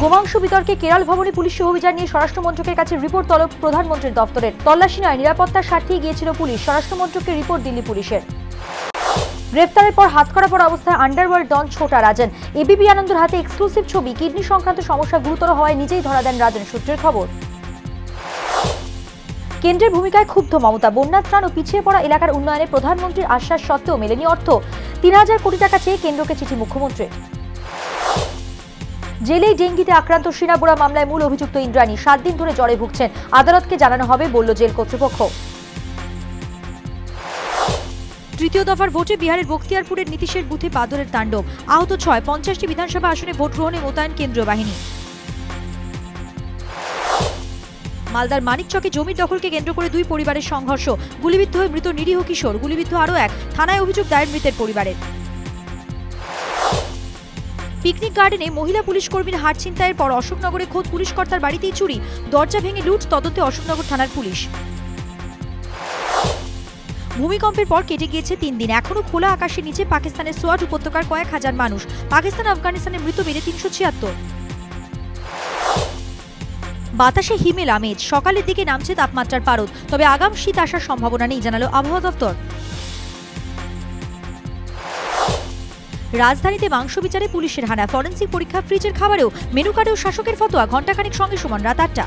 গোমাংস বিতর্কে কেরল ভবনে পুলিশি অভিযান নিয়ে স্বরাষ্ট্রমন্ত্রকের কাছে রিপোর্ট তলব প্রধানমন্ত্রীর দপ্তরের। তল্লাশি নয়, নিরাপত্তার স্বার্থেই গিয়েছিল পুলিশ। স্বরাষ্ট্রমন্ত্রকের রিপোর্ট দিল্লি পুলিশের। গ্রেফতারের পর হাতকড়া পরা অবস্থায় আন্ডারওয়ার্ল্ড ডন ছোটা রাজন। এবিপি আনন্দর হাতে এক্সক্লুসিভ ছবি। কিডনি সংক্রান্ত সমস্যা গুরুতর হওয়ায় নিজেই ধরা দেন রাজন, সূত্রের খবর। কেন্দ্রের ভূমিকায় ক্ষুব্ধ মমতা। বন্যা ত্রাণ ও পিছিয়ে পড়া এলাকার উন্নয়নে প্রধানমন্ত্রীর আশ্বাস সত্ত্বেও মেলেনি অর্থ। ৩,০০০ কোটি টাকা চেয়ে কেন্দ্রকে চিঠি মুখ্যমন্ত্রীর। জেলেই ডেঙ্গিতে আক্রান্ত সিনাবুড়া মামলায় মূল অভিযুক্ত ইন্দ্রাণী ৭ দিন ধরে জ্বরে ভুগছেন। আদালতকে জানানো হবে বলল জেল কর্তৃপক্ষ। তৃতীয় দফার ভোটে বিহারের বখতিয়ারপুরের নীতিশের বুথে বাদরের তাণ্ডব। আহত ৬। ৫০টি বিধানসভা আসনে ভোট গ্রহণে মোতায়েন কেন্দ্রীয় বাহিনী। মালদার মানিকচকে জমির দখলকে কেন্দ্র করে ২ পরিবারের সংঘর্ষ। গুলিবিদ্ধ হয়ে মৃত নিরীহ কিশোর। গুলিবিদ্ধ আরও ১। থানায় অভিযোগ দায়ের মৃতের পরিবারের। পিকনিক গার্ডেনে মহিলা পুলিশ কর্মীর হাট ছিনতাইয়ের পর অশোকনগরে খোদ পুলিশ কর্তার বাড়িতেই চুরি। দরজা ভেঙে লুট, তদন্তে অশোকনগর থানার পুলিশ। ভূমিকম্পের পর কেটে গিয়েছে ৩ দিন। এখনো খোলা আকাশের নিচে পাকিস্তানের সোয়াট উপত্যকার কয়েক হাজার মানুষ। পাকিস্তান আফগানিস্তানের মৃত বেড়ে ৩৭৬। বাতাসে হিমেল আমেজ। সকালের দিকে নামছে তাপমাত্রার পারদ, তবে আগাম শীত আসার সম্ভাবনা নেই, জানালো আবহাওয়া দপ্তর। রাজধানীতে মাংস বিচারে পুলিশের হানা। ফরেনসিক পরীক্ষা, ফ্রিজের খাবারেও মেনু কার্ডেও শাসকের ফতোয়া। ঘণ্টাখানেক সঙ্গে সমান রাত ৮টা।